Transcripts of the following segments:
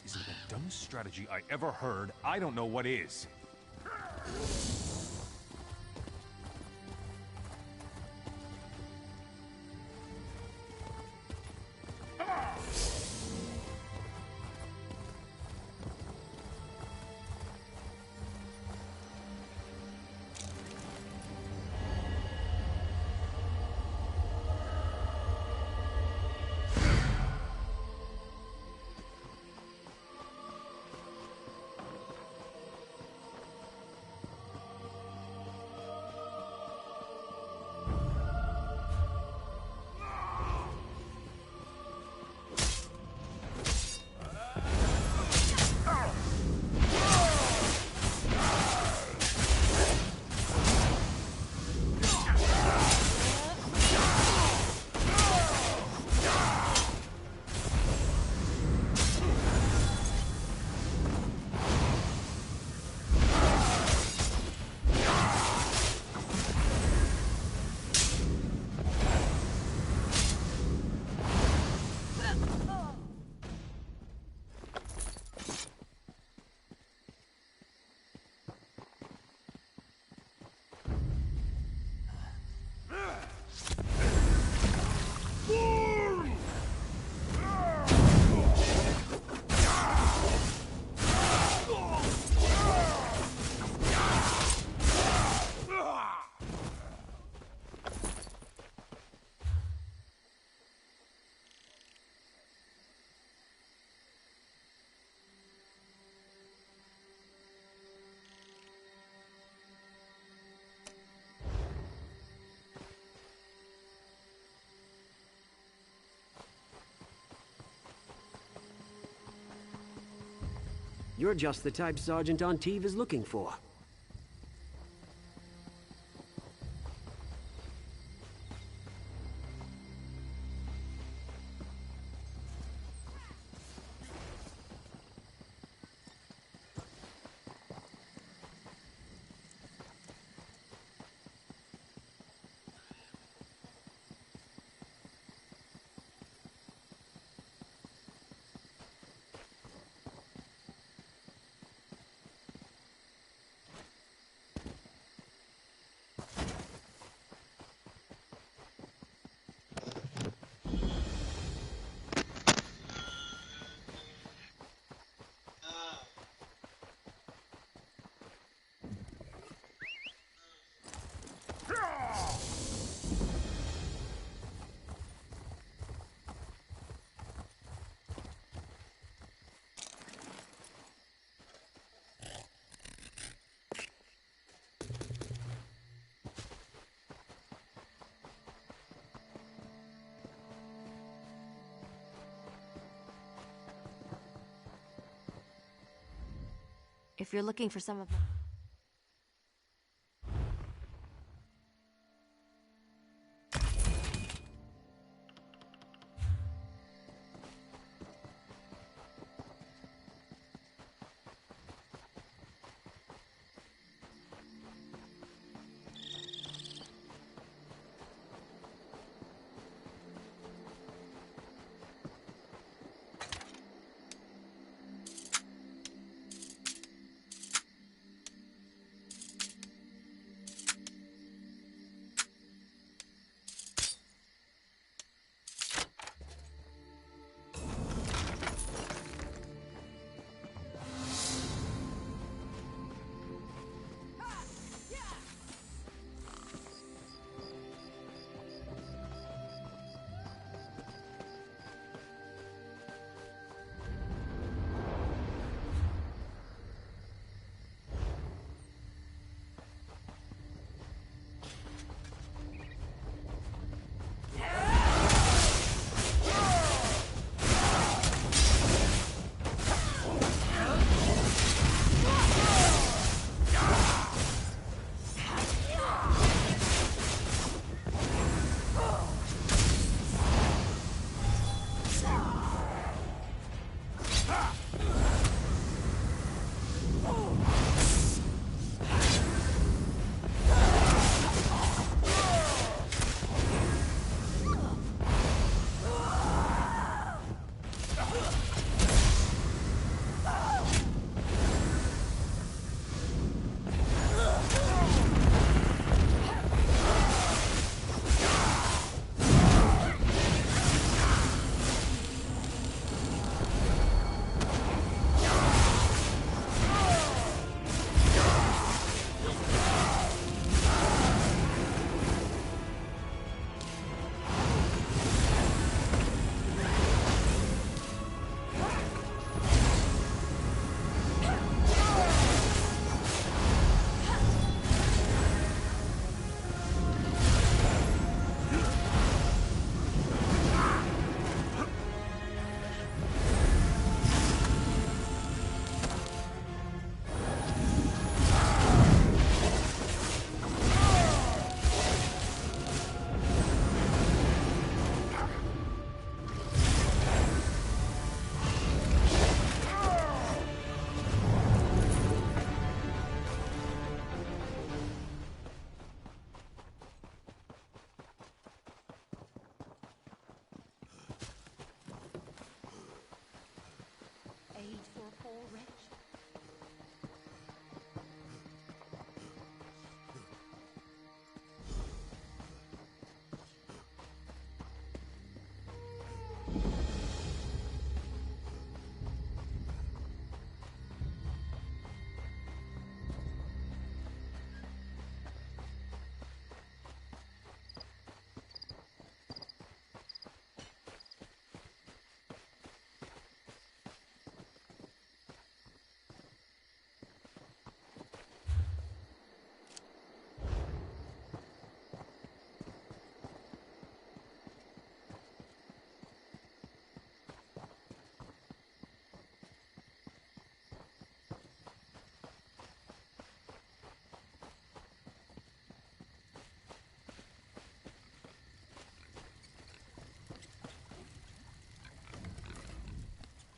this isn't the dumbest strategy I ever heard, I don't know what is. You're just the type Sergeant Antive is looking for. If you're looking for some of my...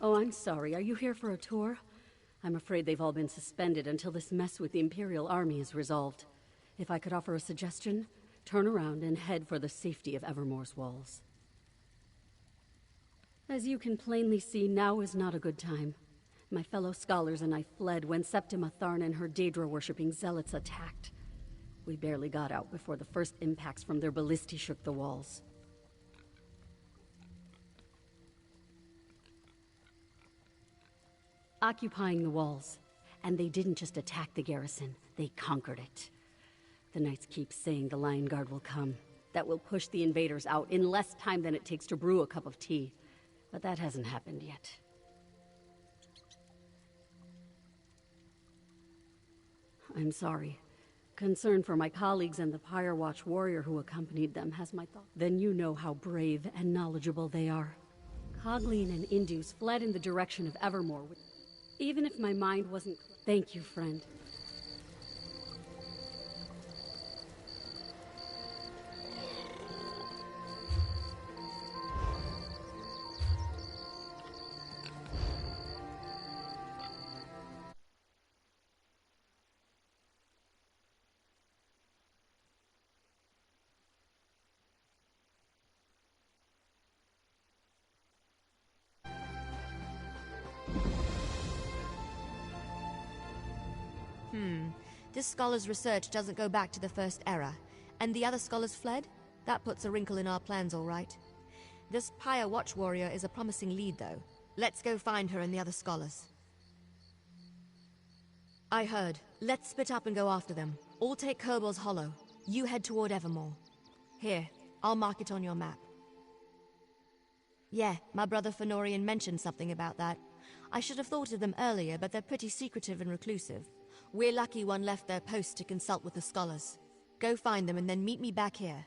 Oh, I'm sorry. Are you here for a tour? I'm afraid they've all been suspended until this mess with the Imperial Army is resolved. If I could offer a suggestion, turn around and head for the safety of Evermore's walls. As you can plainly see, now is not a good time. My fellow scholars and I fled when Septima Tharn and her Daedra-worshipping zealots attacked. We barely got out before the first impacts from their ballistae shook the walls. Occupying the walls. And they didn't just attack the garrison, they conquered it. The Knights keep saying the Lion Guard will come. That will push the invaders out in less time than it takes to brew a cup of tea. But that hasn't happened yet. I'm sorry. Concern for my colleagues and the Pyre Watch warrior who accompanied them has my thought. Then you know how brave and knowledgeable they are. Cogleen and Indus fled in the direction of Evermore. Even if my mind wasn't... Thank you, friend. This scholar's research doesn't go back to the First Era. And the other scholars fled? That puts a wrinkle in our plans, all right. This Pyre Watch warrior is a promising lead, though. Let's go find her and the other scholars. I heard. Let's split up and go after them. All take Kerbal's Hollow. You head toward Evermore. Here, I'll mark it on your map. Yeah, my brother Fenorian mentioned something about that. I should have thought of them earlier, but they're pretty secretive and reclusive. We're lucky one left their post to consult with the scholars. Go find them and then meet me back here.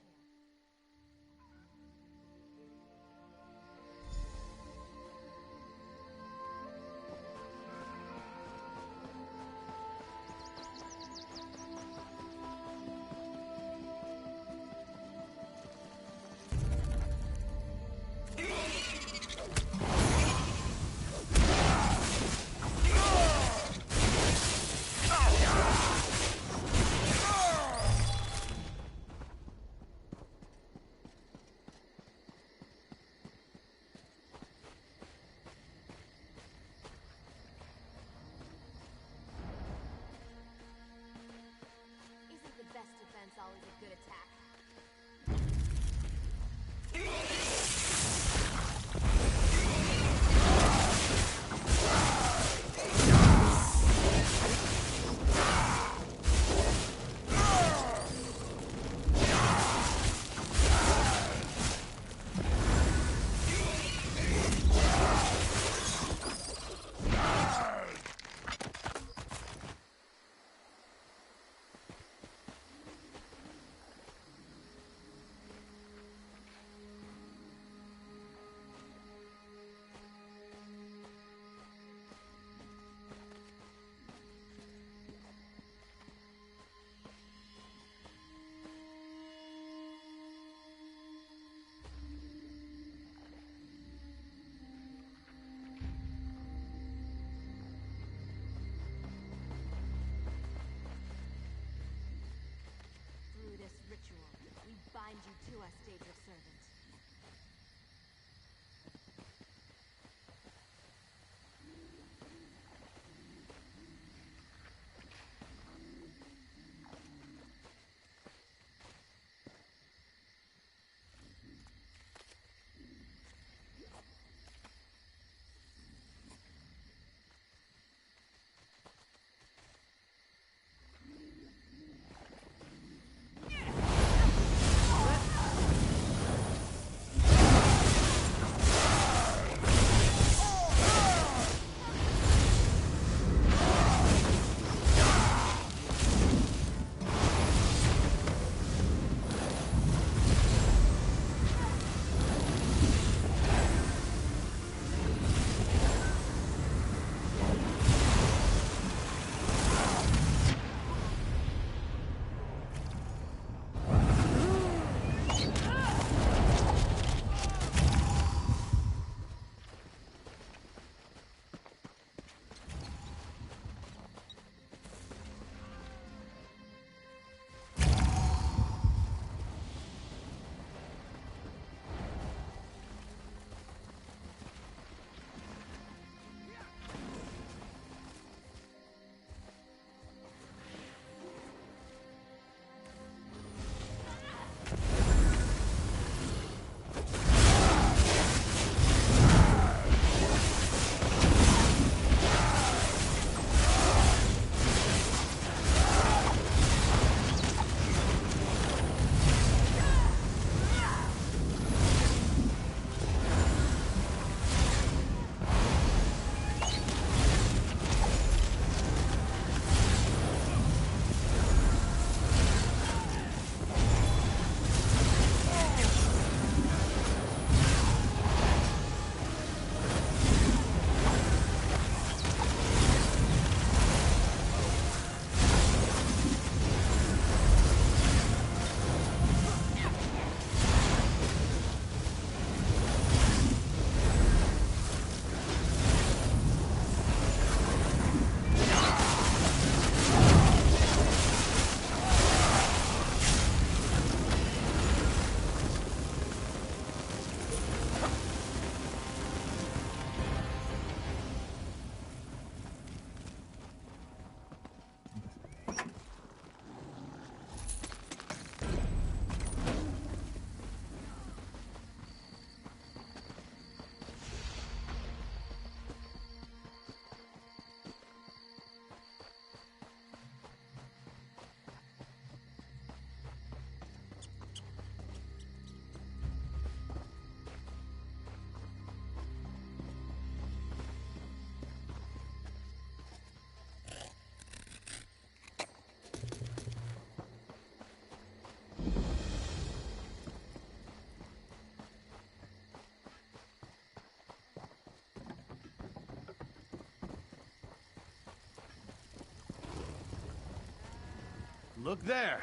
Look there.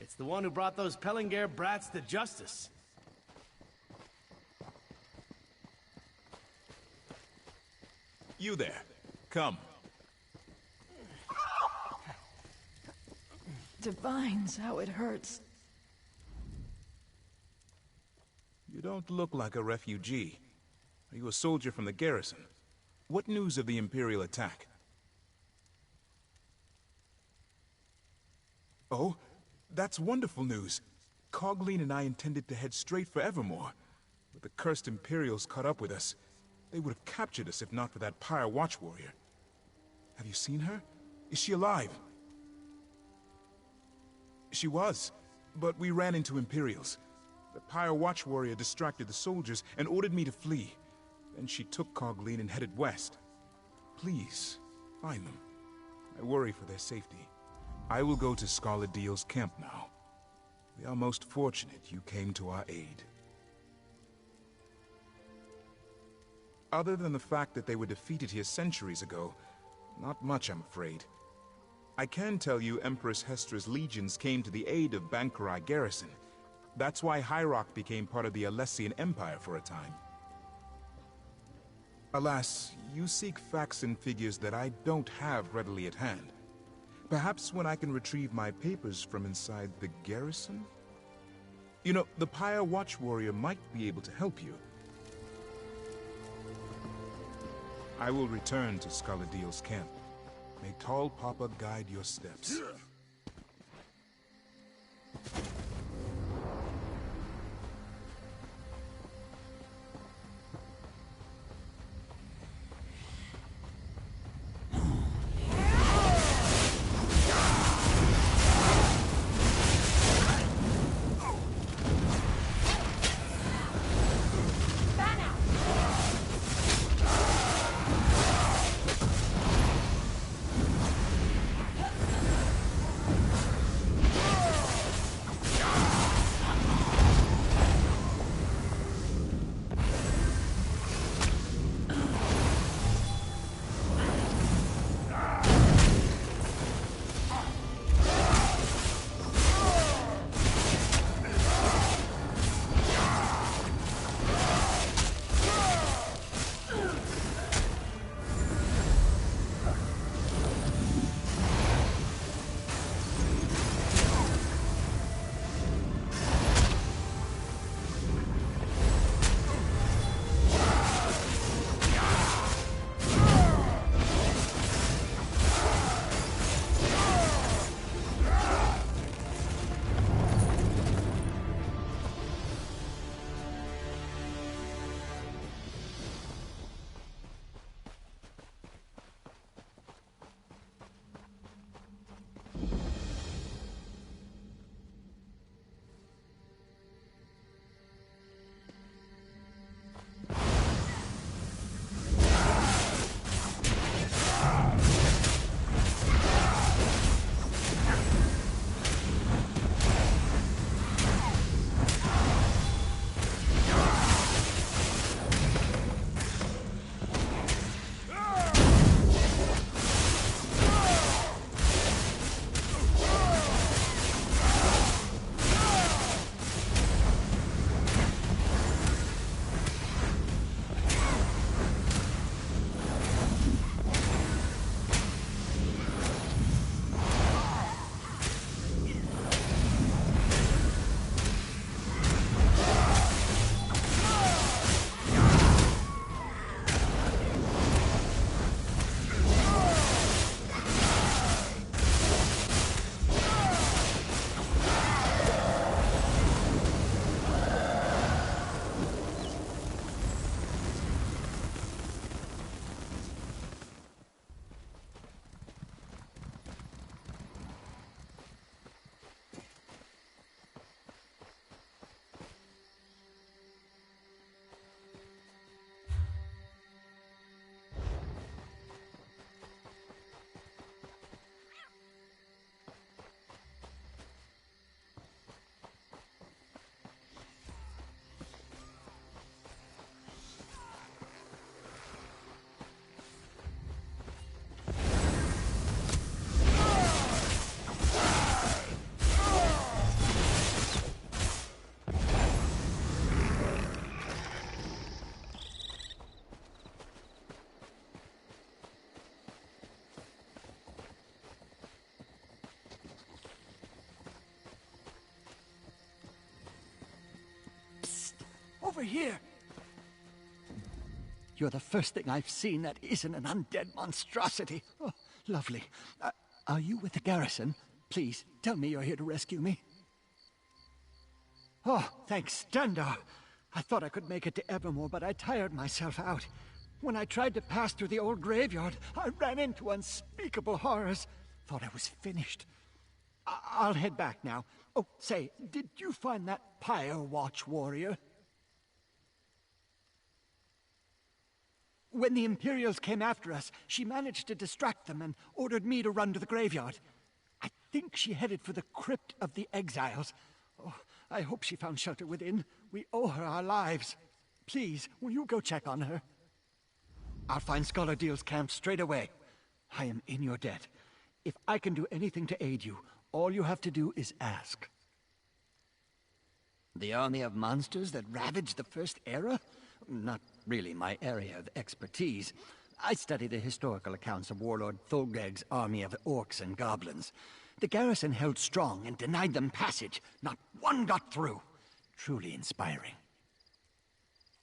It's the one who brought those Pellinger brats to justice. You there. Come. Divines, how it hurts. You don't look like a refugee. Are you a soldier from the garrison? What news of the Imperial attack? Oh, that's wonderful news. Cogleen and I intended to head straight for Evermore, but the cursed Imperials caught up with us. They would have captured us if not for that Pyre Watch warrior. Have you seen her? Is she alive? She was, but we ran into Imperials. The Pyre Watch warrior distracted the soldiers and ordered me to flee. Then she took Cogleen and headed west. Please, find them. I worry for their safety. I will go to Scarlet Deal's camp now. We are most fortunate you came to our aid. Other than the fact that they were defeated here centuries ago, not much, I'm afraid. I can tell you Empress Hestra's legions came to the aid of Bankorai garrison. That's why High Rock became part of the Alessian Empire for a time. Alas, you seek facts and figures that I don't have readily at hand. Perhaps when I can retrieve my papers from inside the garrison? You know, the Pyre Watch warrior might be able to help you. I will return to Scarlet Deal's camp. May Tall Papa guide your steps. over here! You're the first thing I've seen that isn't an undead monstrosity. Oh, lovely. Are you with the garrison? Please, tell me you're here to rescue me. Oh, thanks, Standar. I thought I could make it to Evermore, but I tired myself out. When I tried to pass through the old graveyard, I ran into unspeakable horrors. Thought I was finished. I'll head back now. Oh, say, did you find that Pyre Watch warrior? When the Imperials came after us, she managed to distract them and ordered me to run to the graveyard. I think she headed for the Crypt of the Exiles. Oh, I hope she found shelter within. We owe her our lives. Please, will you go check on her? I'll find Scholar Deal's camp straight away. I am in your debt. If I can do anything to aid you, all you have to do is ask. The army of monsters that ravaged the First Era? Not really my area of expertise. I study the historical accounts of Warlord Thulgeg's army of orcs and goblins. The garrison held strong and denied them passage. Not one got through. Truly inspiring.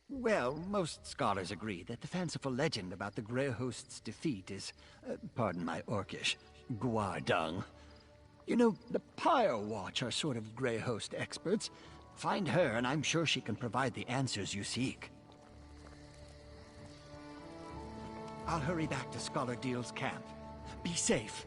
Well, most scholars agree that the fanciful legend about the Grey Host's defeat is, pardon my orcish, guardung. You know, the Pyre Watch are sort of Grey Host experts. Find her, and I'm sure she can provide the answers you seek. I'll hurry back to Scholar Deal's camp. Be safe.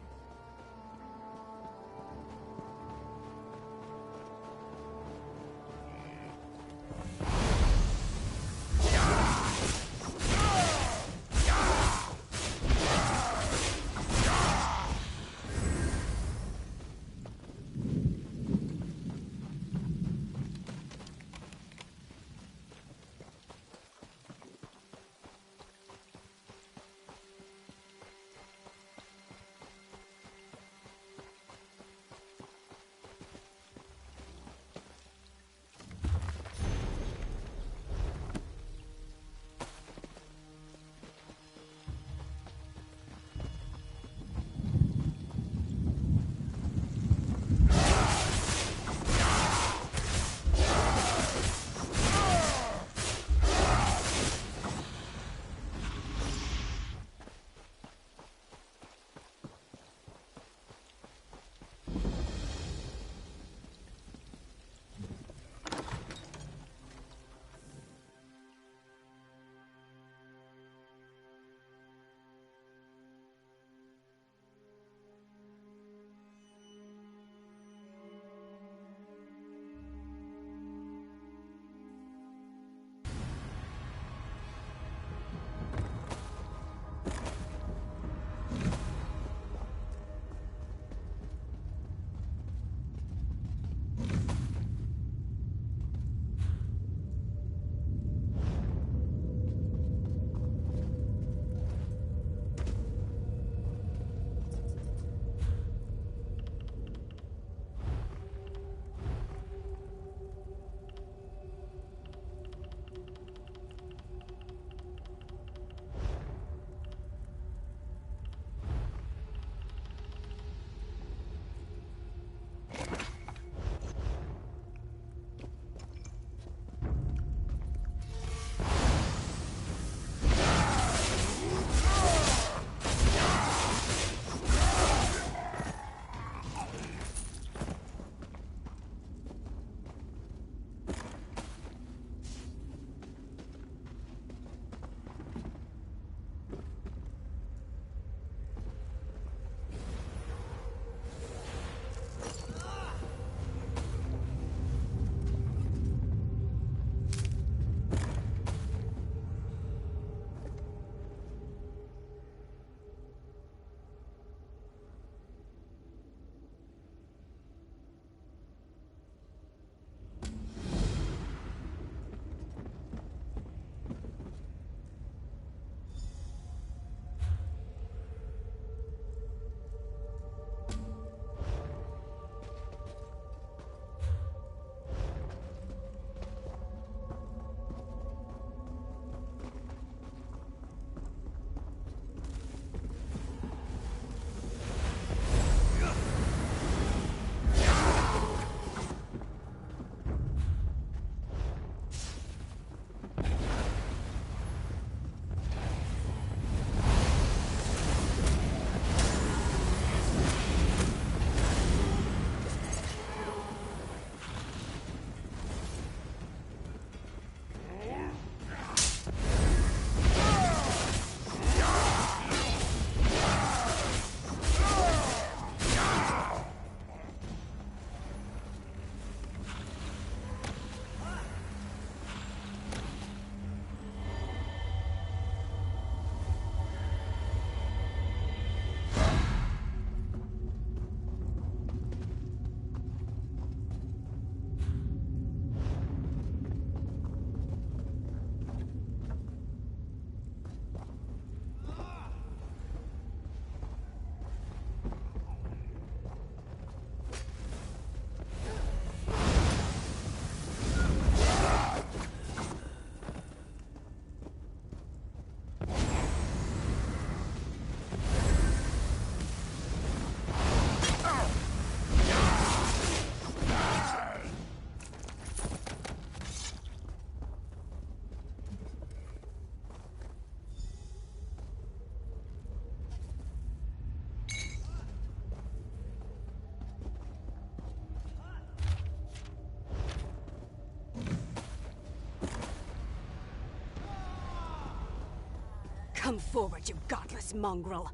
Come forward, you godless mongrel!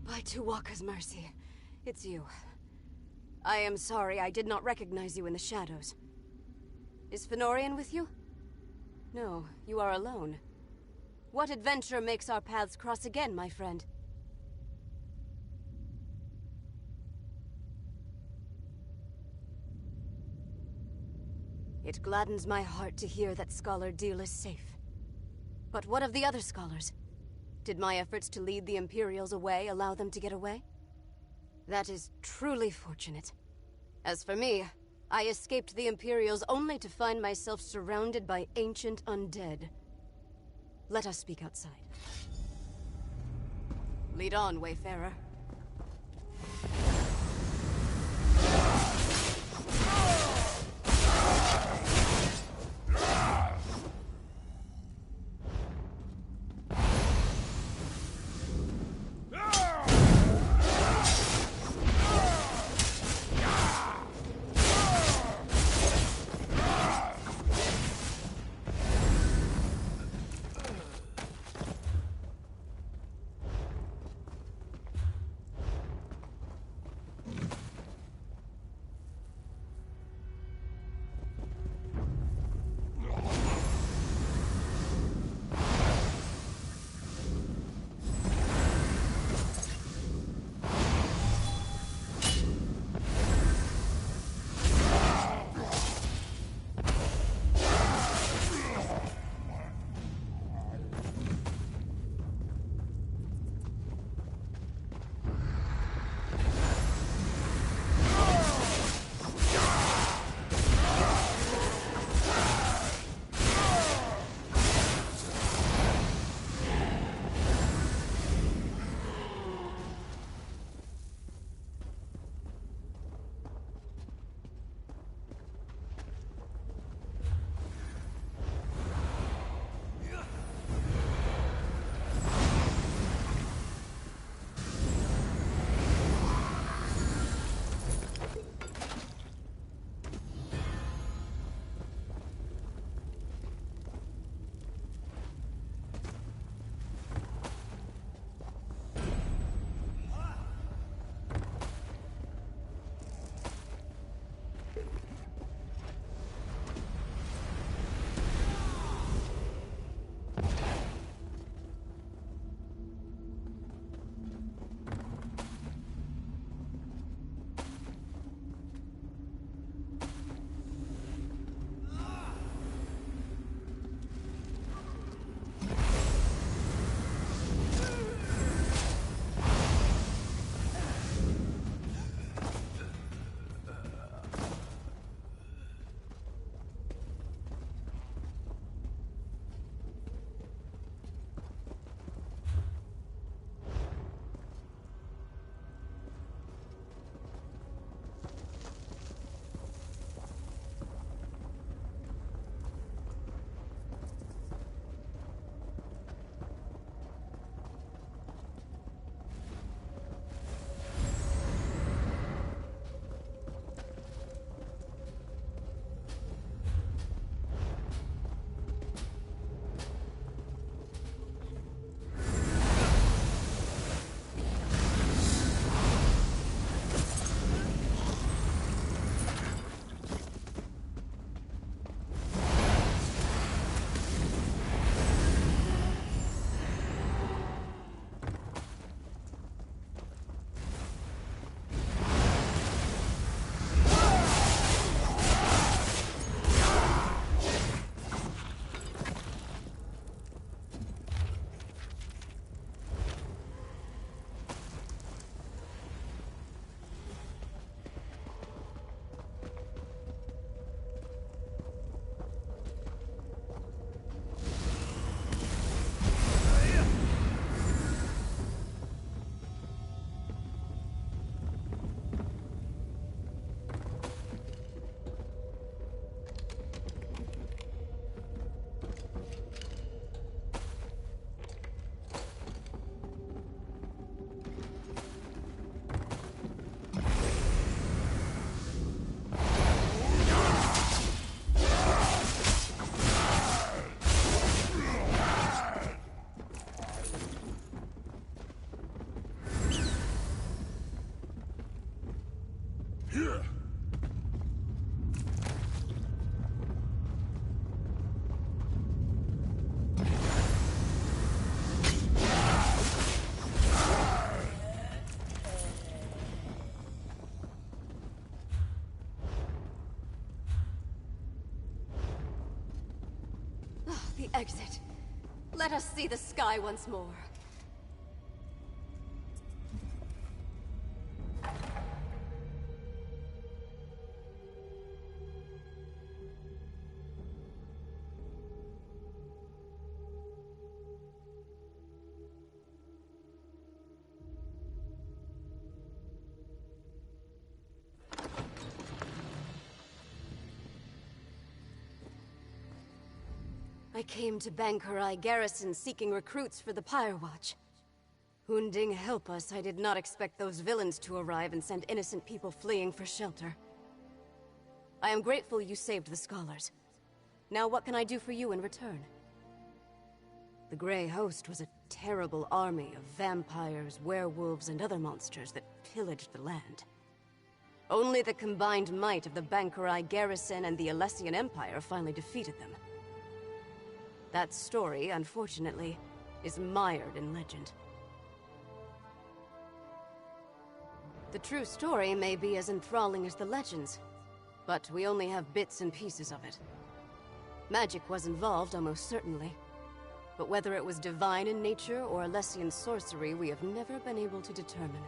By Tuwaka's mercy, it's you. I am sorry I did not recognize you in the shadows. Is Fenorian with you? No, you are alone. What adventure makes our paths cross again, my friend? It gladdens my heart to hear that Scholar Deal is safe. But what of the other scholars? Did my efforts to lead the Imperials away allow them to get away? That is truly fortunate. As for me, I escaped the Imperials only to find myself surrounded by ancient undead. Let us speak outside. Lead on, Wayfarer. exit. Let us see the sky once more. I came to Bankorai garrison seeking recruits for the Pyre Watch. Hunding help us, I did not expect those villains to arrive and send innocent people fleeing for shelter. I am grateful you saved the scholars. Now what can I do for you in return? The Grey Host was a terrible army of vampires, werewolves, and other monsters that pillaged the land. Only the combined might of the Bankorai garrison and the Alessian Empire finally defeated them. That story, unfortunately, is mired in legend. The true story may be as enthralling as the legends, but we only have bits and pieces of it. Magic was involved, almost certainly, but whether it was divine in nature or Alessian sorcery, we have never been able to determine.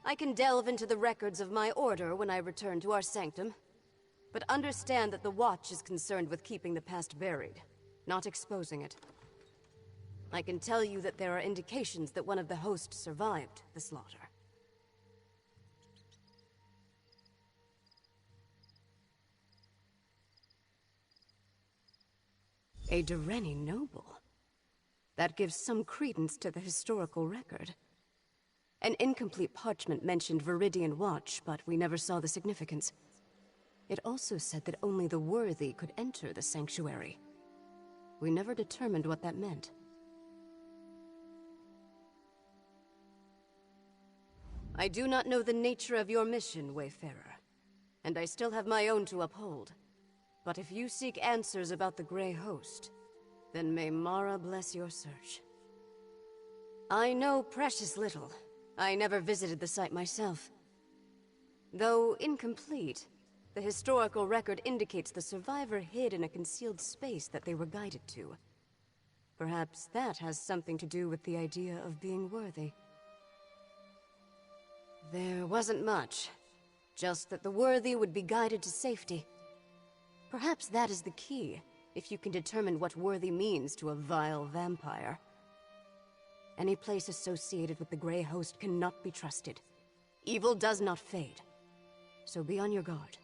I can delve into the records of my order when I return to our sanctum, but understand that the Watch is concerned with keeping the past buried, not exposing it. I can tell you that there are indications that one of the hosts survived the slaughter. A Dureni noble. That gives some credence to the historical record. An incomplete parchment mentioned Viridian Watch, but we never saw the significance. It also said that only the worthy could enter the sanctuary. We never determined what that meant. I do not know the nature of your mission, Wayfarer, and I still have my own to uphold. But if you seek answers about the Grey Host, then may Mara bless your search. I know precious little. I never visited the site myself. Though incomplete, the historical record indicates the survivor hid in a concealed space that they were guided to. Perhaps that has something to do with the idea of being worthy. There wasn't much, just that the worthy would be guided to safety. Perhaps that is the key, if you can determine what worthy means to a vile vampire. Any place associated with the Grey Host cannot be trusted. Evil does not fade, so be on your guard.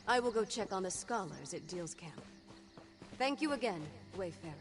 I will go check on the scholars at Deal's camp. Thank you again, Wayfarer.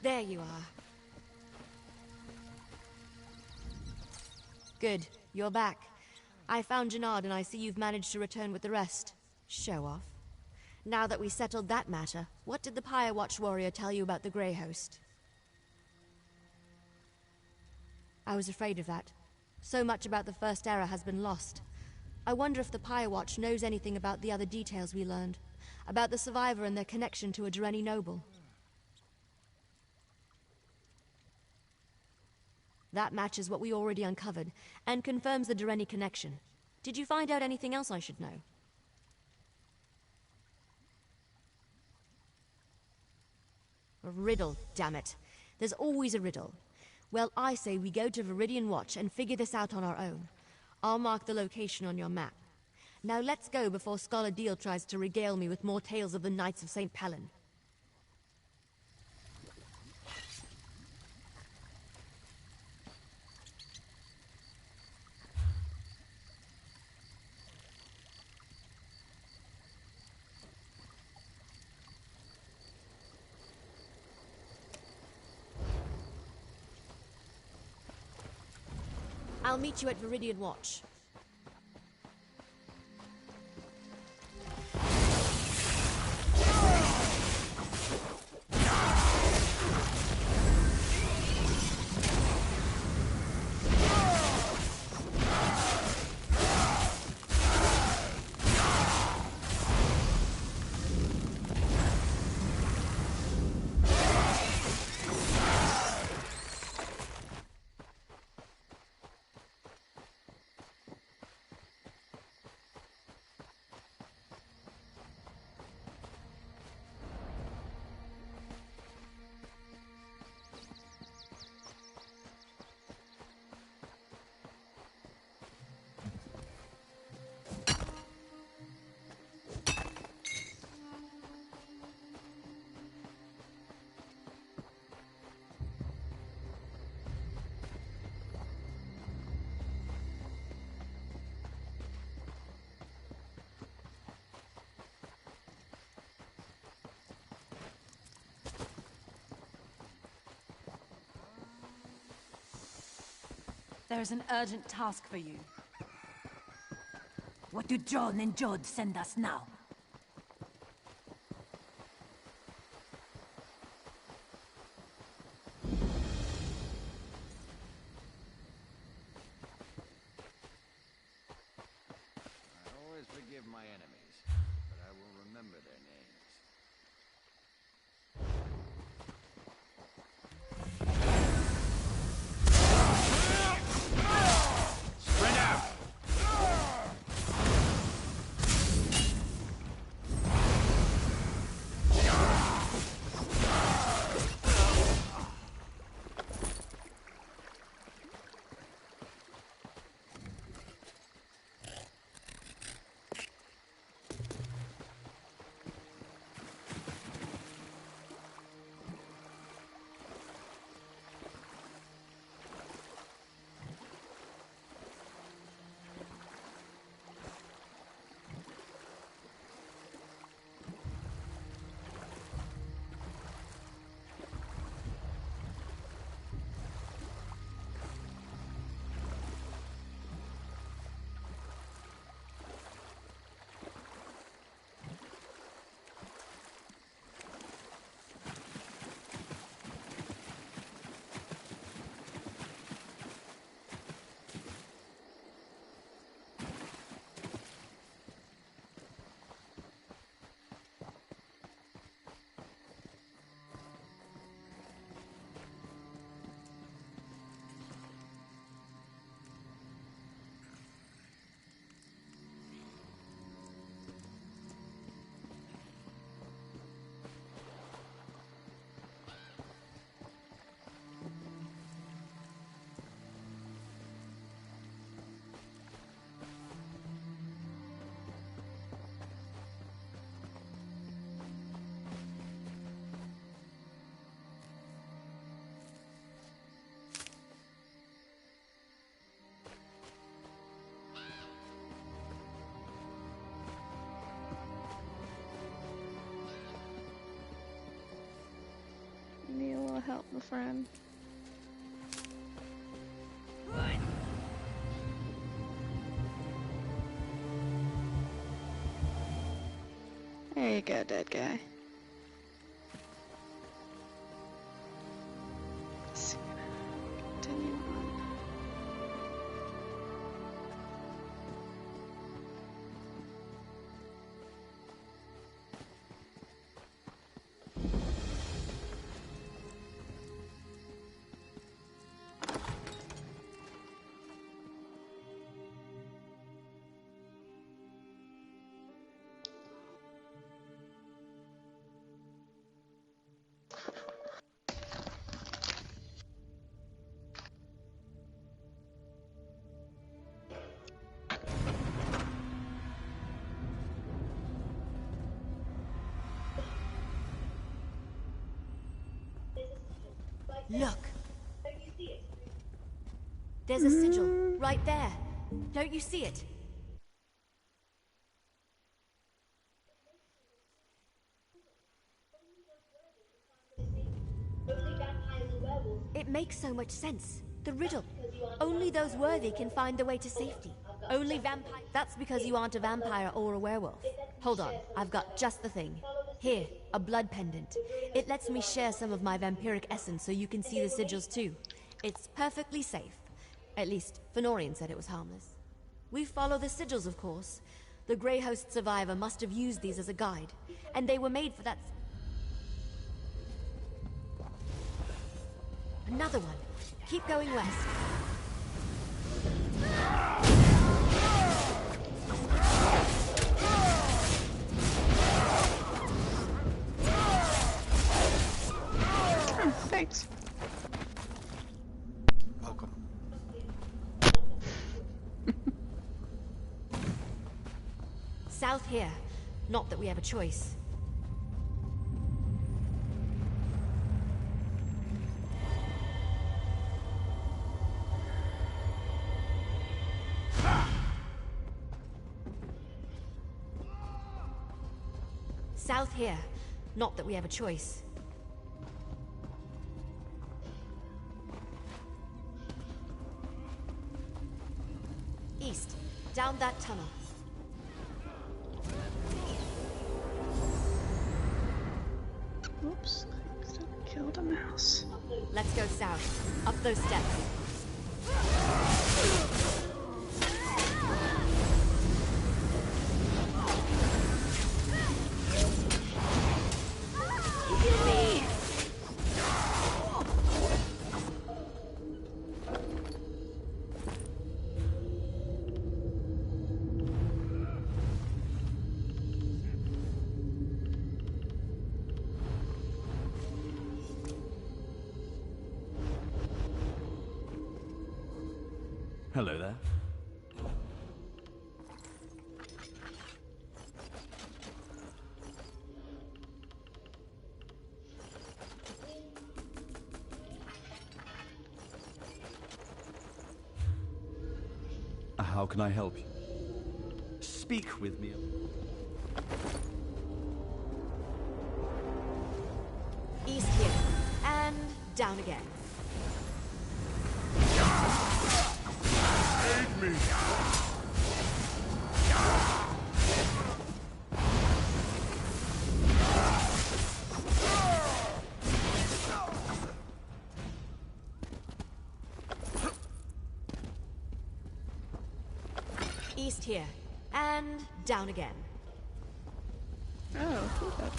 There you are. Good, you're back. I found Jannard and I see you've managed to return with the rest. Show off. Now that we settled that matter, what did the Pyre Watch warrior tell you about the Grey Host? I was afraid of that. So much about the First Era has been lost. I wonder if the Pyre Watch knows anything about the other details we learned. About the survivor and their connection to a Dureni noble. That matches what we already uncovered, and confirms the Dureni connection. Did you find out anything else I should know? A riddle, damn it. There's always a riddle. Well, I say we go to Viridian Watch and figure this out on our own. I'll mark the location on your map. Now let's go before Scholar Deal tries to regale me with more tales of the Knights of St. Pellin. I'll meet you at Viridian Watch. There's an urgent task for you. What do John and Jod send us now? I always forgive my enemies, but I will remember their names. Spread out! Need a little help, my friend. There you go, dead guy. Just continue on. Look. There's a sigil, right there. Don't you see it? It makes so much sense. The riddle. Only those worthy can find the way to safety. Only vampire. That's because you aren't a vampire or a werewolf. Hold on, I've got just the thing. Here, a blood pendant. It lets me share some of my vampiric essence so you can see the sigils too. It's perfectly safe. At least, Fenorian said it was harmless. We follow the sigils, of course. The Grey Host survivor must have used these as a guide, and they were made for that. Another one. Keep going west. Oh, thanks. Welcome. South here. Not that we have a choice. South here. Not that we have a choice. East. Down that tunnel. Oops, I accidentally killed a mouse. Let's go south. Up those steps. Hello there. How can I help you? Speak with me. East here. And down again. Aid me! East here. And down again. Oh, okay.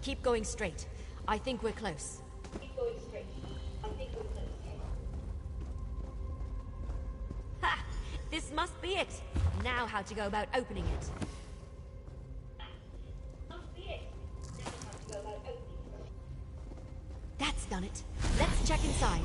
Keep going straight. I think we're close. Keep going straight. I think we're close. Ha! This must be it. Now how to go about opening it. That's done it. Let's check inside.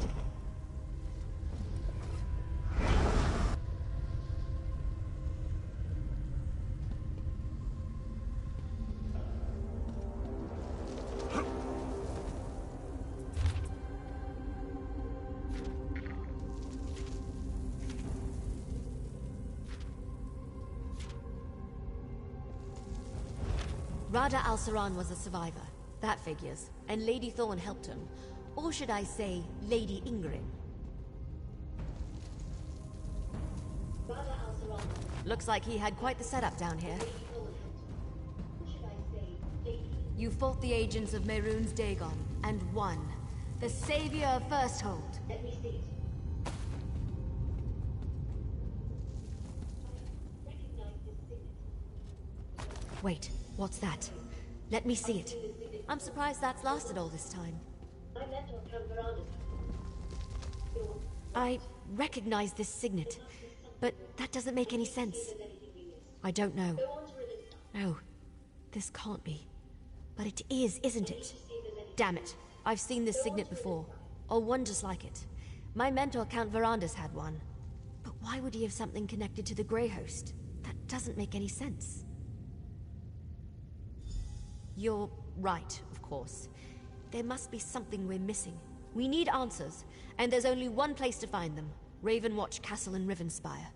Rada al-Saran was a survivor. That figures. And Lady Thorn helped him. Or should I say, Lady Ingrid? Looks like he had quite the setup down here. You fought the agents of Mehrunes Dagon, and won. The savior of Firsthold. Let me see it. Wait, what's that? Let me see it. I'm surprised that's lasted all this time. I recognize this signet, but that doesn't make any sense. I don't know. No, this can't be. But it is, isn't it? Damn it. I've seen this signet before. Or one just like it. My mentor, Count Verandas, had one. But why would he have something connected to the Grey Host? That doesn't make any sense. You're right, of course. There must be something we're missing. We need answers, and there's only one place to find them. Ravenwatch Castle in Rivenspire.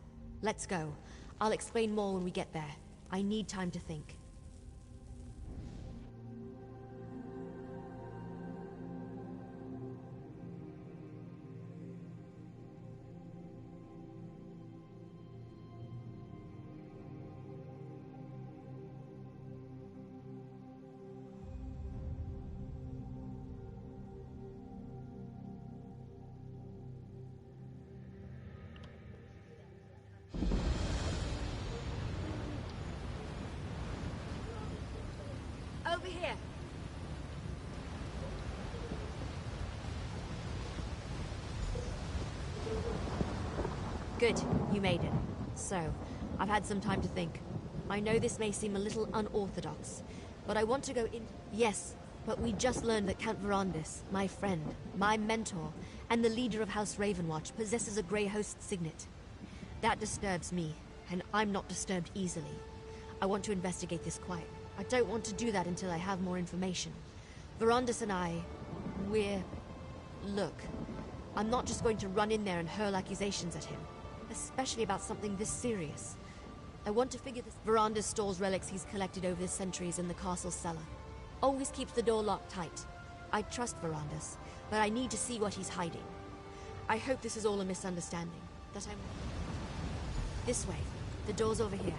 Let's go. I'll explain more when we get there. I need time to think. Over here. Good, you made it. So, I've had some time to think. I know this may seem a little unorthodox, but I want to go in... Yes, but we just learned that Count Verandis, my friend, my mentor, and the leader of House Ravenwatch possesses a Grey Host signet. That disturbs me, and I'm not disturbed easily. I want to investigate this quietly. I don't want to do that until I have more information. Verandis and we're... Look, I'm not just going to run in there and hurl accusations at him, especially about something this serious. I want to figure this... Verandis stores relics he's collected over the centuries in the castle cellar. Always keeps the door locked tight. I trust Verandis, but I need to see what he's hiding. I hope this is all a misunderstanding, that I'm... This way. The door's over here.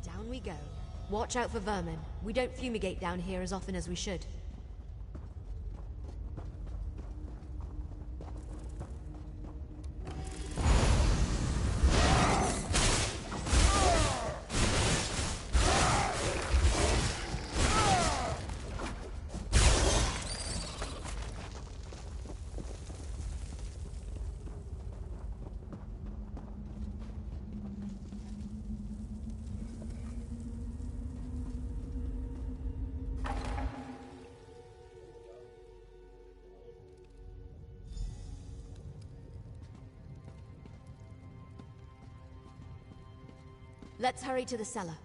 Down we go. Watch out for vermin. We don't fumigate down here as often as we should. Let's hurry to the cellar.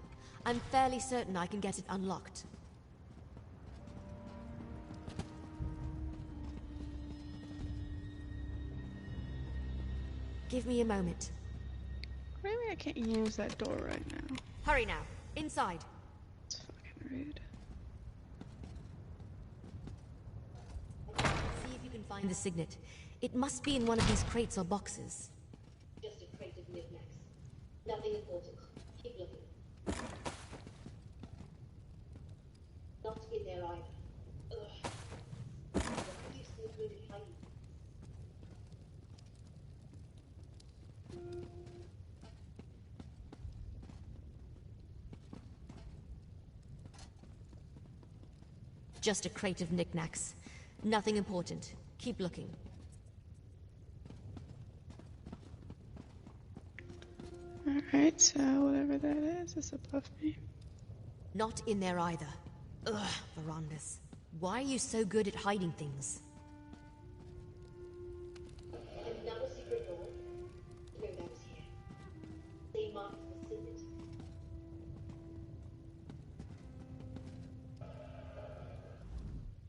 I'm fairly certain I can get it unlocked. Give me a moment. Maybe I can't use that door right now. Hurry now. Inside. It's fucking rude. See if you can find the signet. It must be in one of these crates or boxes. Just a crate of knickknacks. Nothing important. Keep looking. Not in there either. Ugh. What use is really hiding? Just a crate of knickknacks. Nothing important. Keep looking. Alright, so whatever that is above me. Not in there either. Ugh, Verandis. Why are you so good at hiding things? Another secret door? No, that was here. They marked the signet.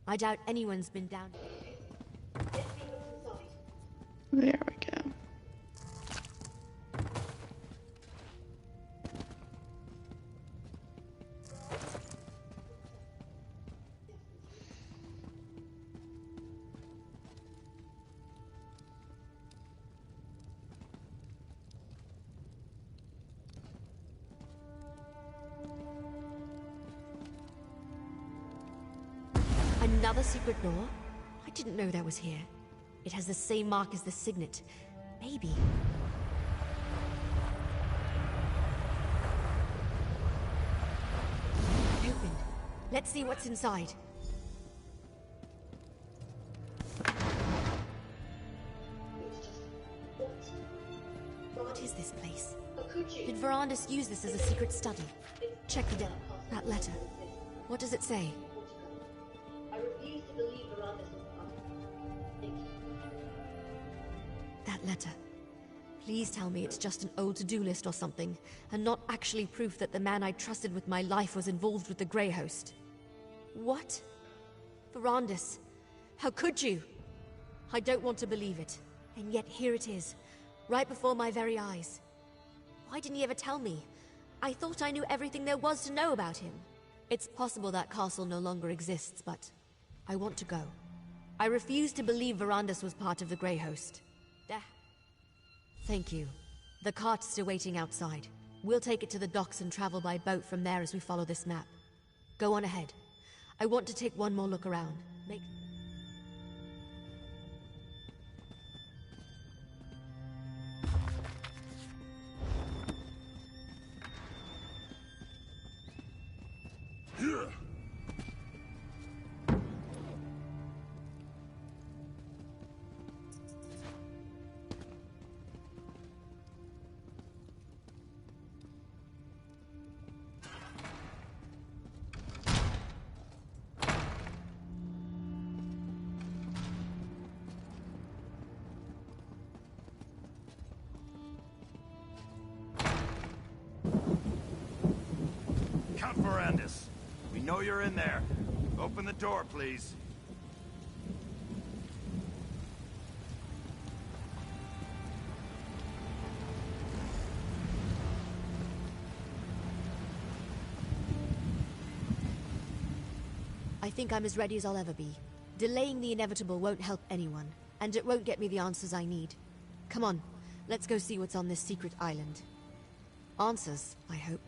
I doubt anyone's been down here. Let me look inside. There we go. Another secret door? I didn't know that was here. It has the same mark as the signet. Maybe. Let's see what's inside. What is this place? Did Verandis use this as a secret study? Check the that letter. What does it say? I refuse to believe Verandis was part of it. Thank you. That letter. Please tell me it's just an old to-do list or something, and not actually proof that the man I trusted with my life was involved with the Grey Host. What? Verandis, how could you? I don't want to believe it, and yet here it is, right before my very eyes. Why didn't he ever tell me? I thought I knew everything there was to know about him. It's possible that castle no longer exists, but I want to go. I refuse to believe Verandis was part of the Grey Host. There. Thank you. The cart's still waiting outside. We'll take it to the docks and travel by boat from there as we follow this map. Go on ahead. I want to take one more look around. Make... Count Verandis, we know you're in there. Open the door, please. I think I'm as ready as I'll ever be. Delaying the inevitable won't help anyone, and it won't get me the answers I need. Come on, let's go see what's on this secret island. Answers, I hope.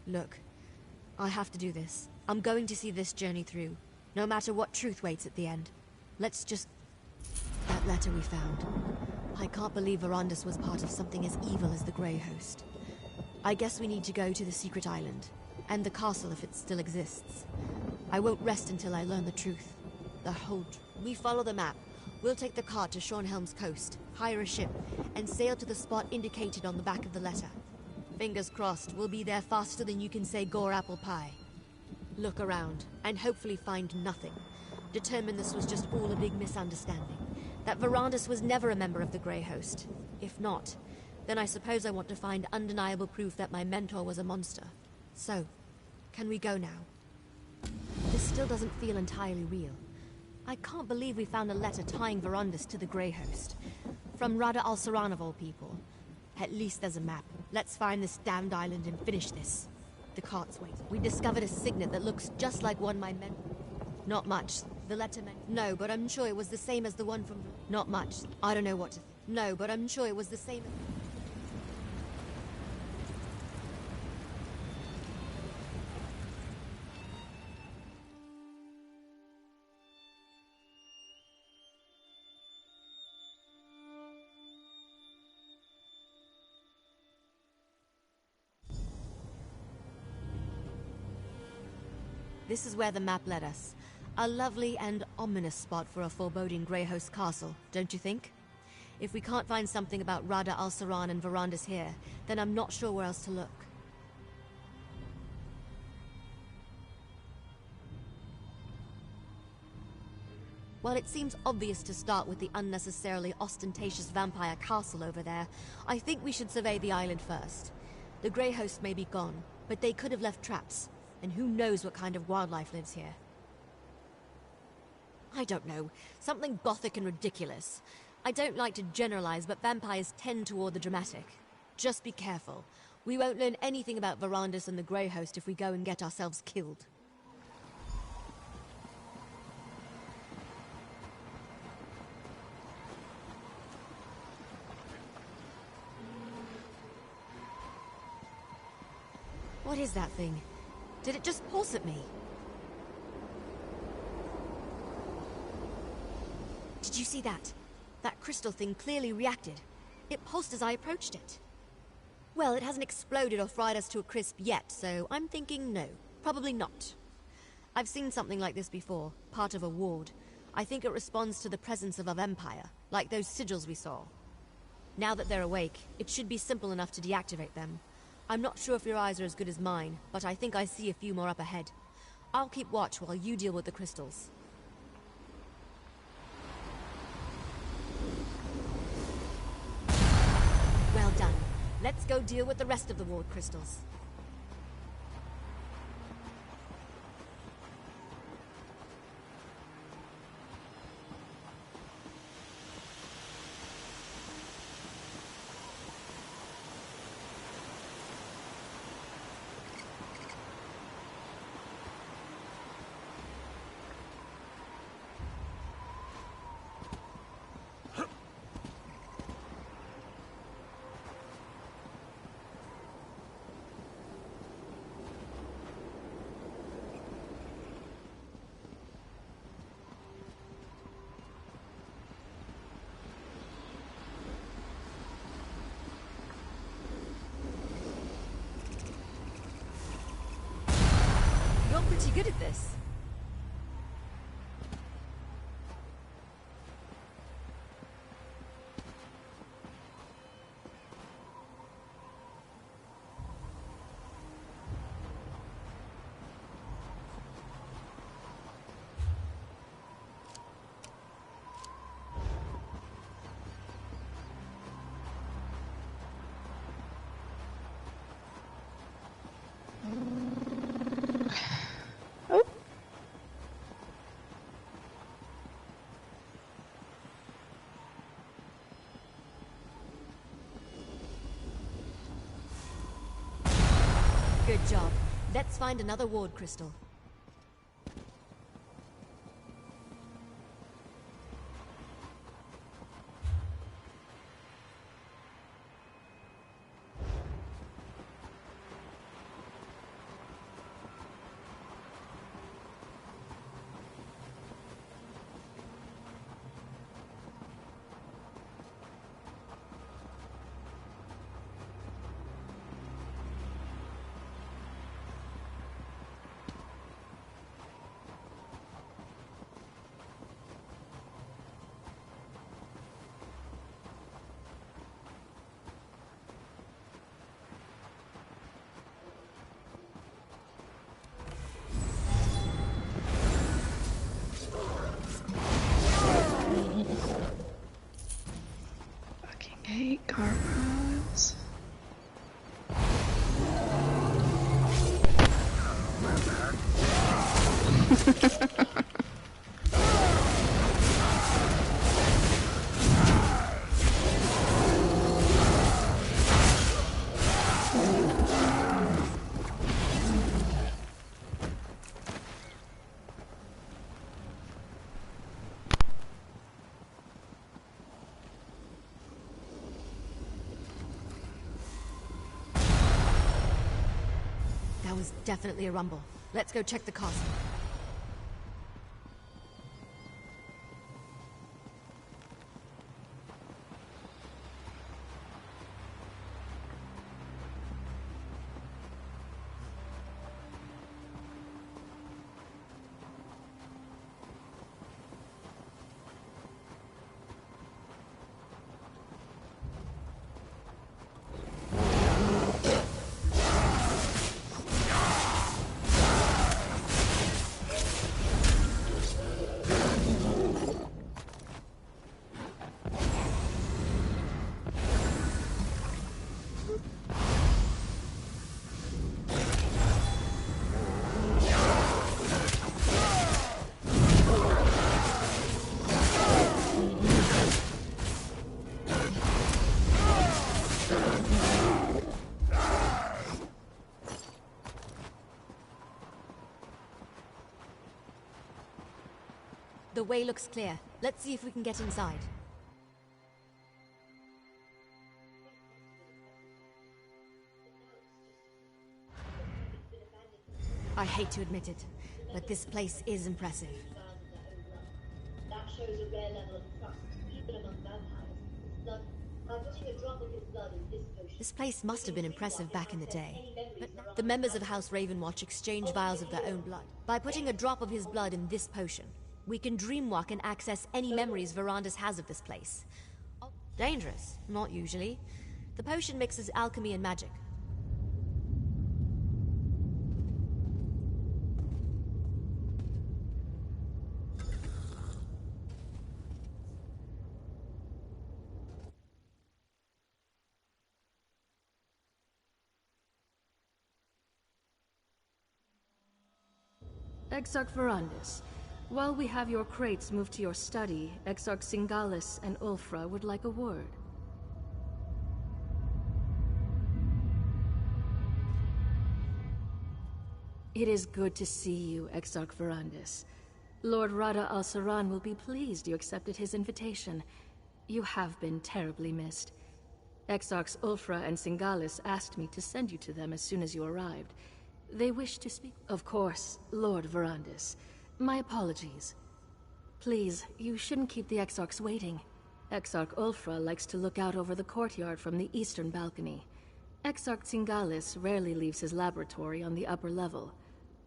Look, I have to do this. I'm going to see this journey through, no matter what truth waits at the end. Let's just... That letter we found. I can't believe Verandis was part of something as evil as the Grey Host. I guess we need to go to the secret island, and the castle if it still exists. I won't rest until I learn the truth. The whole We follow the map. We'll take the cart to Shornhelm's coast, hire a ship, and sail to the spot indicated on the back of the letter. Fingers crossed, we'll be there faster than you can say gore apple pie. Look around, and hopefully find nothing. Determine this was just all a big misunderstanding. That Verandis was never a member of the Grey Host. If not, then I suppose I want to find undeniable proof that my mentor was a monster. So, can we go now? This still doesn't feel entirely real. I can't believe we found a letter tying Verandis to the Grey Host. From Rada al-Saran of all people. At least there's a map. Let's find this damned island and finish this. The cart's waiting. We discovered a signet that looks just like one my men... Not much. The letter meant... No, but I'm sure it was the same as the one from... Not much. I don't know what to... No, but I'm sure it was the same as... This is where the map led us. A lovely and ominous spot for a foreboding Grey Host castle, don't you think? If we can't find something about Rada al-Saran and Verandis here, then I'm not sure where else to look. While it seems obvious to start with the unnecessarily ostentatious vampire castle over there, I think we should survey the island first. The Grey Host may be gone, but they could have left traps. And who knows what kind of wildlife lives here? I don't know. Something gothic and ridiculous. I don't like to generalize, but vampires tend toward the dramatic. Just be careful. We won't learn anything about Verandis and the Grey Host if we go and get ourselves killed. What is that thing? Did it just pulse at me? Did you see that? That crystal thing clearly reacted. It pulsed as I approached it. Well, it hasn't exploded or fried us to a crisp yet, so I'm thinking no. Probably not. I've seen something like this before, part of a ward. I think it responds to the presence of a vampire, like those sigils we saw. Now that they're awake, it should be simple enough to deactivate them. I'm not sure if your eyes are as good as mine, but I think I see a few more up ahead. I'll keep watch while you deal with the crystals. Well done. Let's go deal with the rest of the ward crystals. You're pretty good at this. Oh. Good job. Let's find another ward crystal. Fucking hate gargoyles. That was definitely a rumble. Let's go check the castle. The way looks clear. Let's see if we can get inside. I hate to admit it, but this place is impressive. That shows a rare level of trust, even among vampires. Look, I'm putting a drum drop of his blood in this potion. This place must have been impressive back in the day. But the members of House Ravenwatch exchange vials of their own blood. By putting a drop of his blood in this potion, we can dreamwalk and access any memories Verandis has of this place. Dangerous, not usually. The potion mixes alchemy and magic. Exarch Verandis, while we have your crates moved to your study, Exarch Singalis and Ulfra would like a word. It is good to see you, Exarch Verandis. Lord Rada al-Saran will be pleased you accepted his invitation. You have been terribly missed. Exarchs Ulfra and Singalis asked me to send you to them as soon as you arrived. They wish to speak. Of course, Lord Verandis. My apologies. Please, you shouldn't keep the Exarchs waiting. Exarch Ulfra likes to look out over the courtyard from the eastern balcony. Exarch Singalis rarely leaves his laboratory on the upper level.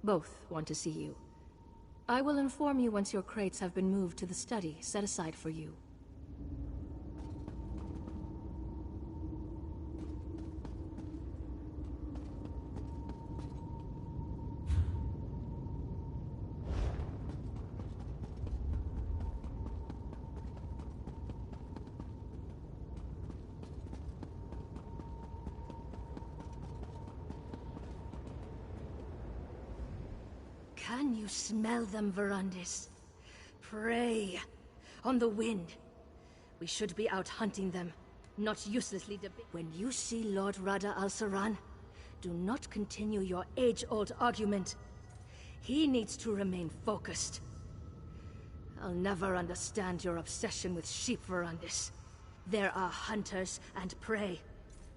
Both want to see you. I will inform you once your crates have been moved to the study set aside for you. Can you smell them, Verandis? Prey on the wind. We should be out hunting them, not uselessly debating. When you see Lord Rada al-Saran, do not continue your age-old argument. He needs to remain focused. I'll never understand your obsession with sheep, Verandis. There are hunters and prey,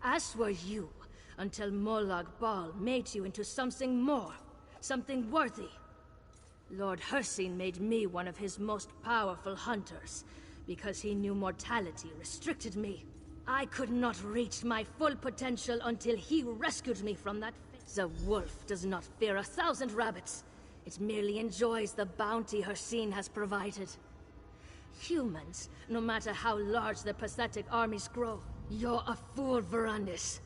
as were you, until Molag Bal made you into something more, something worthy. Lord Hircine made me one of his most powerful hunters, because he knew mortality restricted me. I could not reach my full potential until he rescued me from that fate. The wolf does not fear 1,000 rabbits. It merely enjoys the bounty Hircine has provided. Humans, no matter how large their pathetic armies grow, you're a fool, Verandis.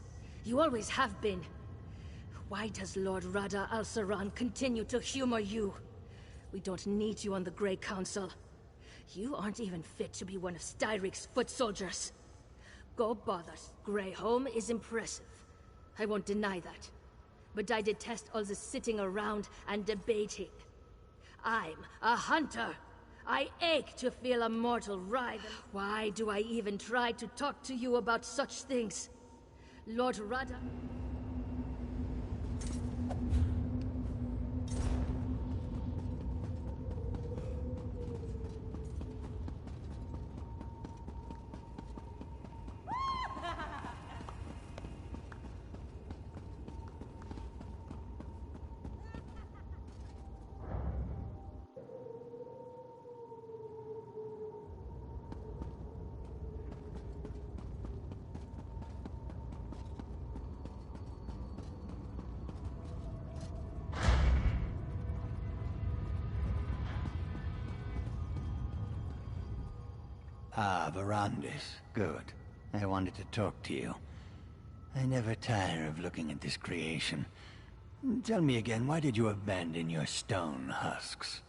You always have been. Why does Lord Rada al-Saran continue to humor you? We don't need you on the Grey Council. You aren't even fit to be one of Styrik's foot soldiers. Go bother. Grey Home is impressive. I won't deny that. But I detest all the sitting around and debating. I'm a hunter. I ache to feel a mortal writhe. Why do I even try to talk to you about such things? Lord Rada... Ah, Verandis. Good. I wanted to talk to you. I never tire of looking at this creation. Tell me again, why did you abandon your stone husks?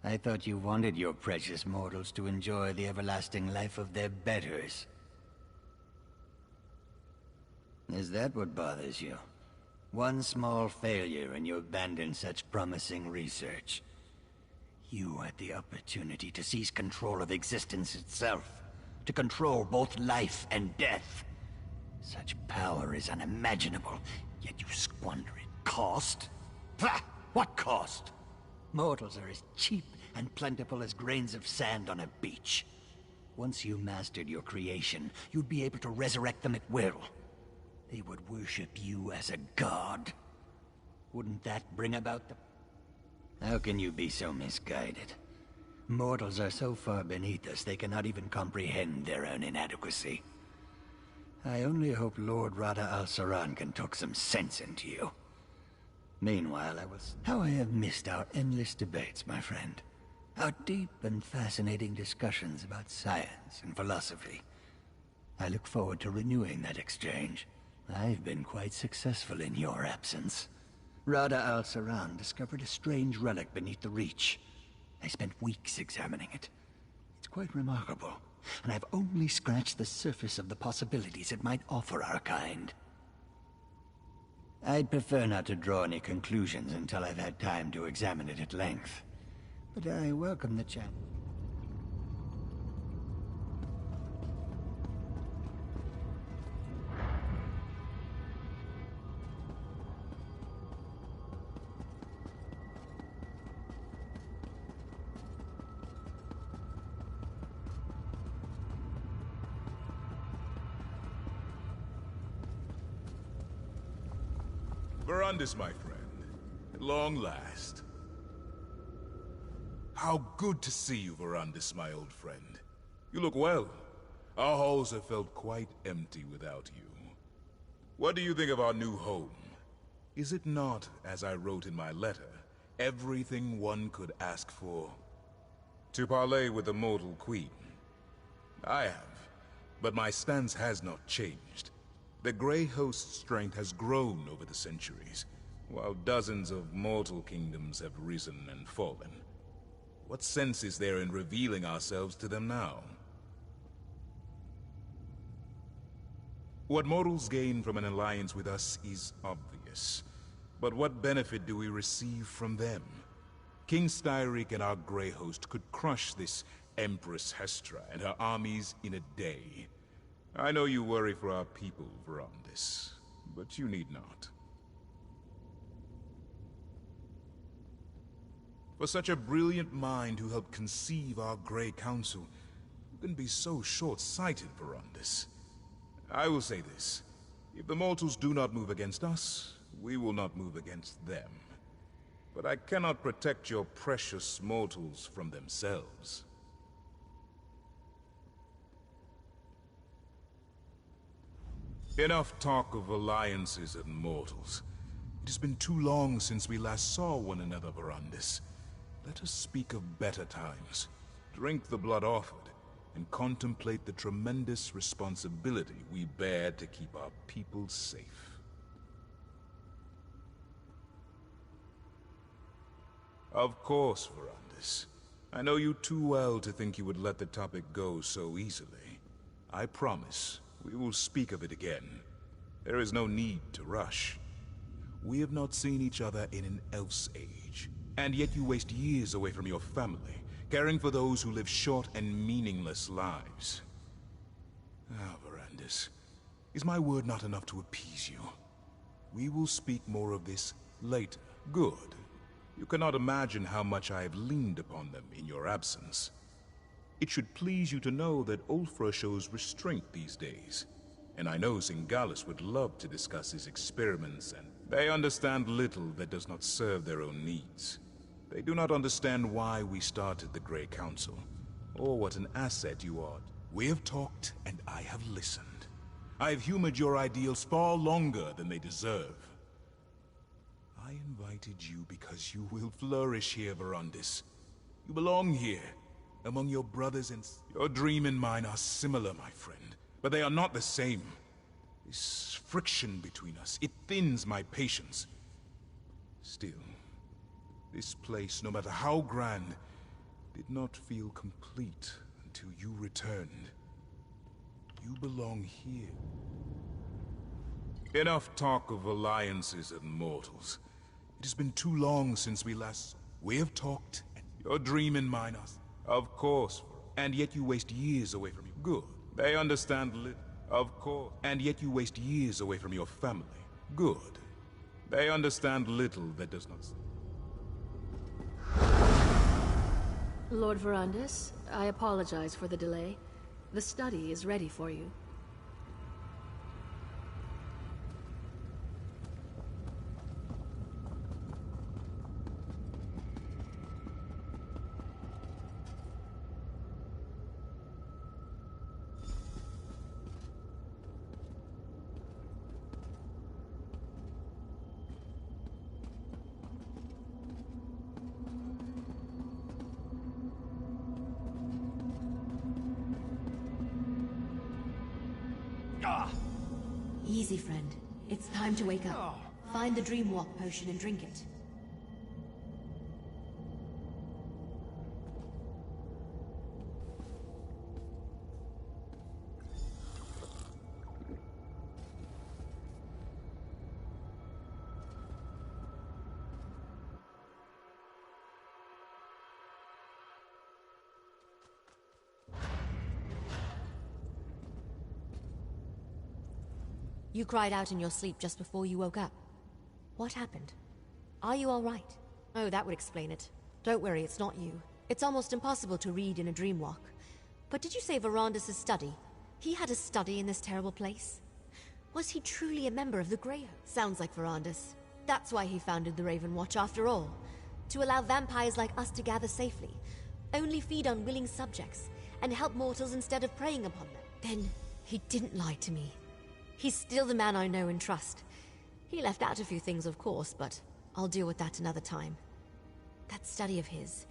I thought you wanted your precious mortals to enjoy the everlasting life of their betters. Is that what bothers you? One small failure and you abandon such promising research. You had the opportunity to seize control of existence itself. To control both life and death. Such power is unimaginable, yet you squander it. Cost? Pah! What cost? Mortals are as cheap and plentiful as grains of sand on a beach. Once you mastered your creation, you'd be able to resurrect them at will. They would worship you as a god. Wouldn't that bring about the... How can you be so misguided? Mortals are so far beneath us they cannot even comprehend their own inadequacy. I only hope Lord Rada al-Saran can talk some sense into you. Meanwhile, how I have missed our endless debates, my friend. Our deep and fascinating discussions about science and philosophy. I look forward to renewing that exchange. I've been quite successful in your absence. Rada al-Saran discovered a strange relic beneath the Reach. I spent weeks examining it. It's quite remarkable, and I've only scratched the surface of the possibilities it might offer our kind. I'd prefer not to draw any conclusions until I've had time to examine it at length. But I welcome the chance. Verandis, my friend. At long last. How good to see you, Verandis, my old friend. You look well. Our halls have felt quite empty without you. What do you think of our new home? Is it not, as I wrote in my letter, everything one could ask for? To parley with the mortal queen. I have, but my stance has not changed. The Grey Host's strength has grown over the centuries, while dozens of mortal kingdoms have risen and fallen. What sense is there in revealing ourselves to them now? What mortals gain from an alliance with us is obvious. But what benefit do we receive from them? King Styric and our Grey Host could crush this Empress Hestra and her armies in a day. I know you worry for our people, Verandis, but you need not. For such a brilliant mind who helped conceive our Grey Council, you can be so short-sighted, Verandis. I will say this. If the mortals do not move against us, we will not move against them. But I cannot protect your precious mortals from themselves. Enough talk of alliances and mortals. It has been too long since we last saw one another, Verandis. Let us speak of better times, drink the blood offered, and contemplate the tremendous responsibility we bear to keep our people safe. Of course, Verandis. I know you too well to think you would let the topic go so easily. I promise. We will speak of it again. There is no need to rush. We have not seen each other in an elf's age, and yet you waste years away from your family, caring for those who live short and meaningless lives. Ah, Verandis, is my word not enough to appease you? We will speak more of this later. Good. You cannot imagine how much I have leaned upon them in your absence. It should please you to know that Ulfra shows restraint these days, and I know Zingalis would love to discuss his experiments, and they understand little that does not serve their own needs. They do not understand why we started the Grey Council, or what an asset you are. We have talked, and I have listened. I have humored your ideals far longer than they deserve. I invited you because you will flourish here, Verandis. You belong here. Among your brothers and... Your dream and mine are similar, my friend, but they are not the same. This friction between us, it thins my patience. Still, this place, no matter how grand, did not feel complete until you returned. You belong here. Enough talk of alliances and mortals. It has been too long since we last... We have talked, and your dream and mine are... Of course, and yet you waste years away from you. Good. They understand little. Of course. And yet you waste years away from your family. Good. They understand little that does not... Lord Verandis, I apologize for the delay. The study is ready for you. Easy, friend. It's time to wake up. Find the dream walk potion and drink it. You cried out in your sleep just before you woke up. What happened? Are you all right? Oh, that would explain it. Don't worry, it's not you. It's almost impossible to read in a dream walk. But did you say Verandis' study? He had a study in this terrible place? Was he truly a member of the Grey? Sounds like Verandis. That's why he founded the Raven Watch after all. To allow vampires like us to gather safely, only feed on willing subjects, and help mortals instead of preying upon them. Then he didn't lie to me. He's still the man I know and trust. He left out a few things, of course, but I'll deal with that another time. That study of his...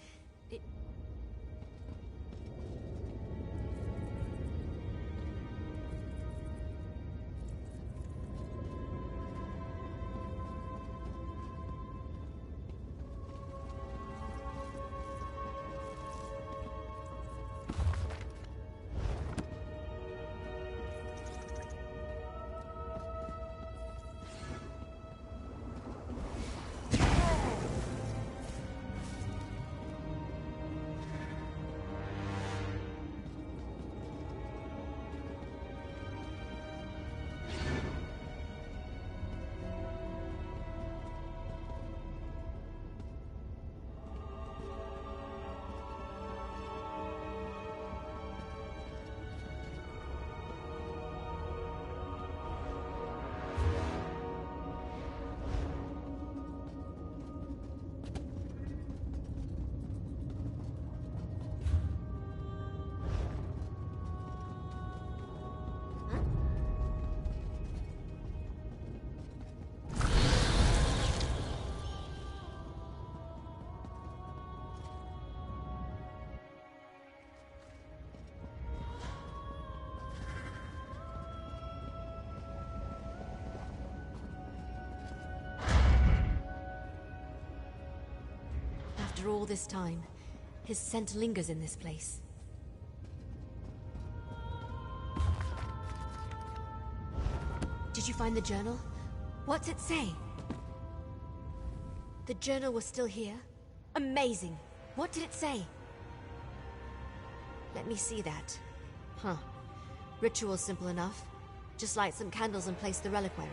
After all this time, his scent lingers in this place. Did you find the journal? What's it say? The journal was still here? Amazing! What did it say? Let me see that. Huh. Ritual simple enough. Just light some candles and place the reliquary.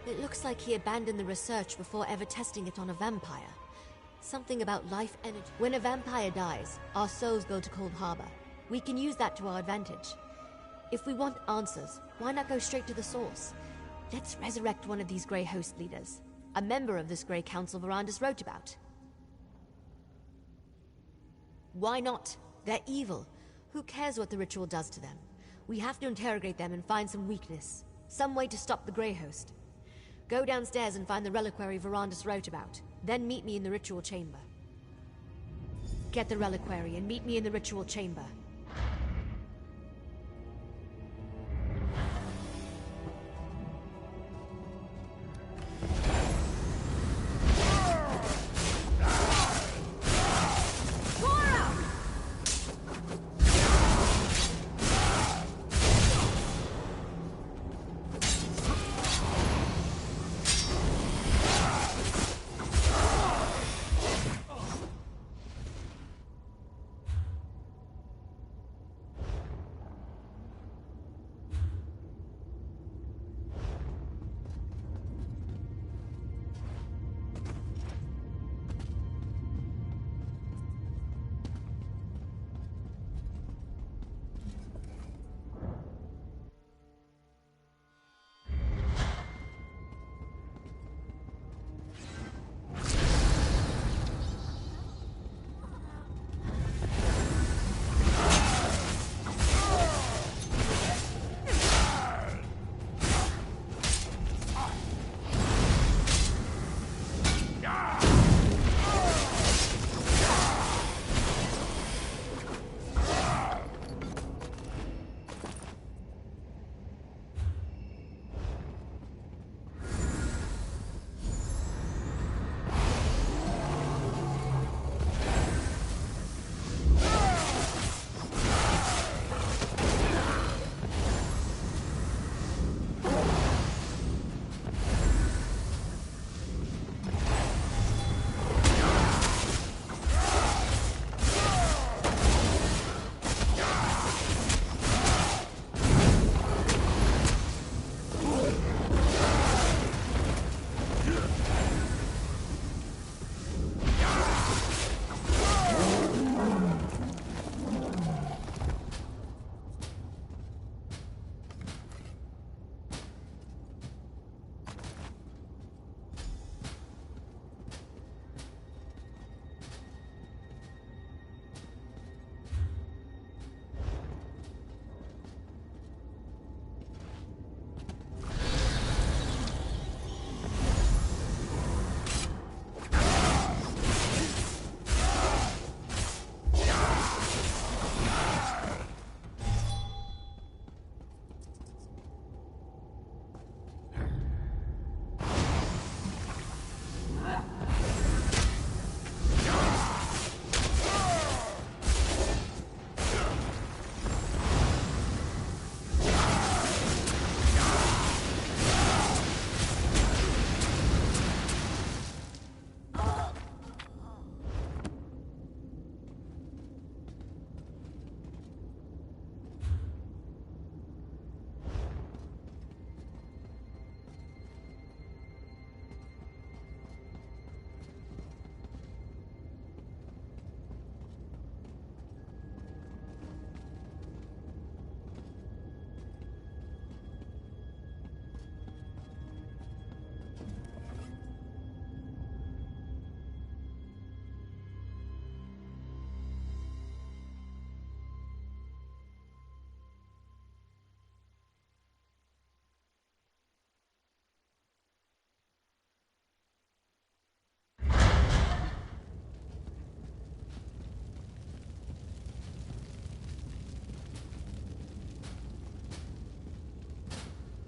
It looks like he abandoned the research before ever testing it on a vampire. Something about life energy. When a vampire dies, our souls go to Cold Harbor. We can use that to our advantage. If we want answers, why not go straight to the source? Let's resurrect one of these Grey Host leaders. A member of this Grey Council Verandis wrote about. Why not? They're evil. Who cares what the ritual does to them? We have to interrogate them and find some weakness. Some way to stop the Grey Host. Go downstairs and find the reliquary Verandis wrote about. Then meet me in the ritual chamber. Get the reliquary and meet me in the ritual chamber.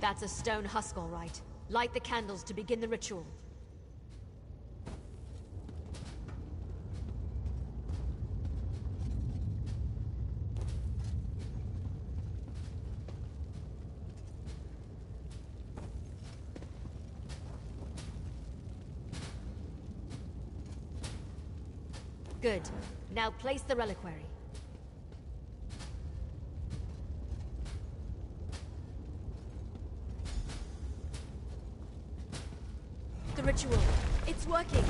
That's a stone husk, all right. Light the candles to begin the ritual. Good. Now place the reliquary. The ritual. It's working.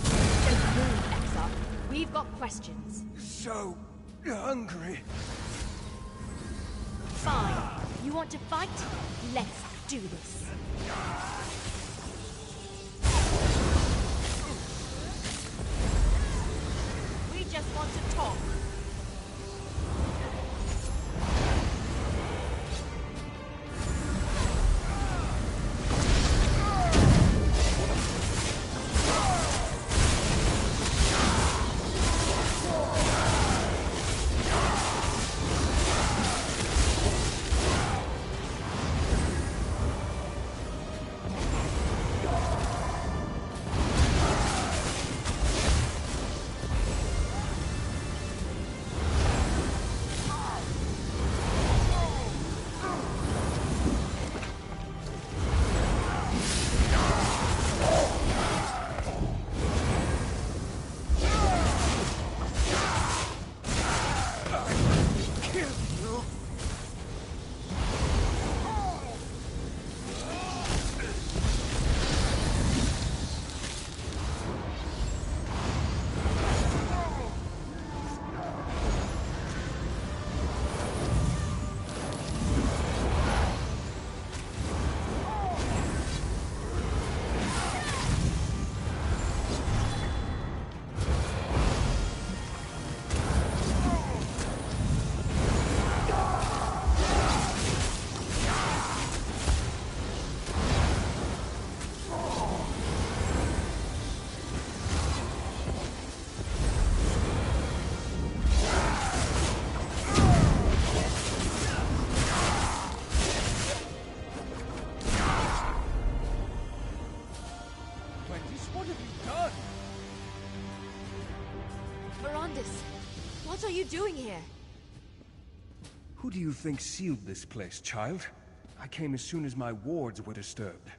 Don't move, Exarch. We've got questions. So hungry. Fine. You want to fight? Let's do this. We just want to talk. What are you doing here? Who do you think sealed this place, child? I came as soon as my wards were disturbed.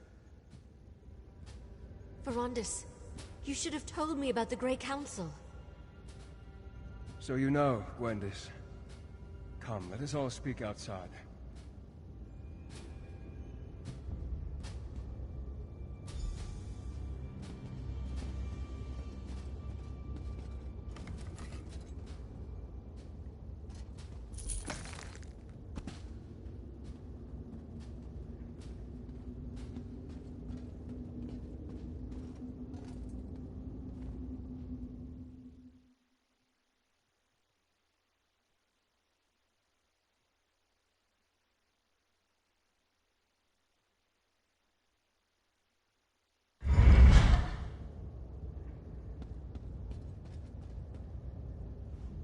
Ferondis, you should have told me about the Grey Council. So you know, Gwendis. Come, let us all speak outside.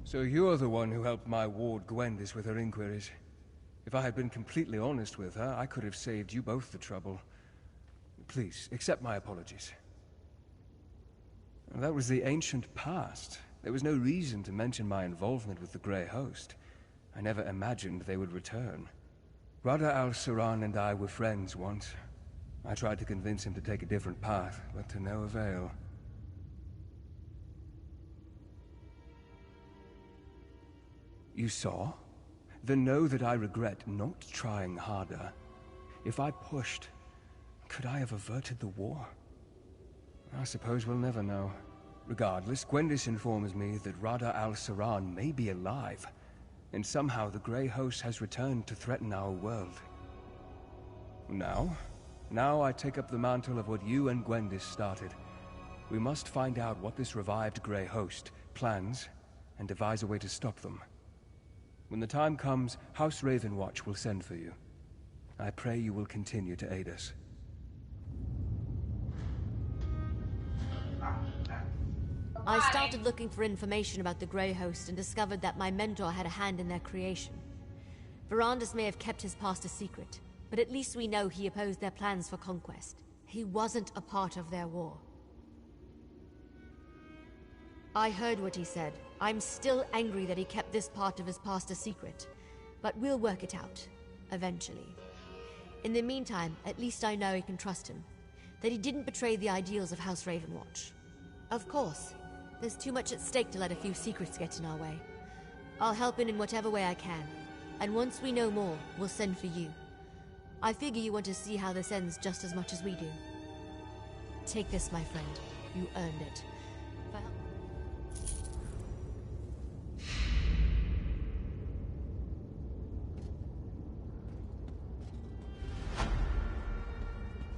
So you're the one who helped my ward Gwendis with her inquiries. If I had been completely honest with her, I could have saved you both the trouble. Please, accept my apologies. That was the ancient past. There was no reason to mention my involvement with the Grey Host. I never imagined they would return. Rada al-Saran and I were friends once. I tried to convince him to take a different path, but to no avail. You saw? Then know that I regret not trying harder. If I pushed, could I have averted the war? I suppose we'll never know. Regardless, Gwendis informs me that Rada al-Saran may be alive, and somehow the Grey Host has returned to threaten our world. Now I take up the mantle of what you and Gwendis started. We must find out what this revived Grey Host plans, and devise a way to stop them. When the time comes, House Ravenwatch will send for you. I pray you will continue to aid us. I started looking for information about the Grey Host and discovered that my mentor had a hand in their creation. Verandis may have kept his past a secret, but at least we know he opposed their plans for conquest. He wasn't a part of their war. I heard what he said. I'm still angry that he kept this part of his past a secret, but we'll work it out, eventually. In the meantime, at least I know I can trust him, that he didn't betray the ideals of House Ravenwatch. Of course, there's too much at stake to let a few secrets get in our way. I'll help in whatever way I can, and once we know more, we'll send for you. I figure you want to see how this ends just as much as we do. Take this, my friend. You earned it.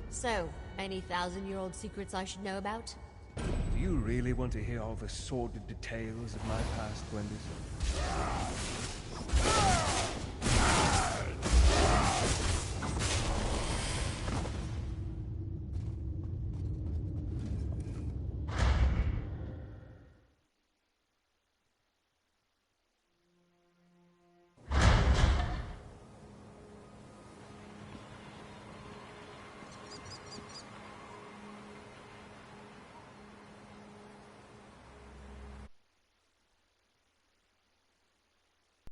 So, any 1,000-year-old secrets I should know about? Do you really want to hear all the sordid details of my past, Gwendis?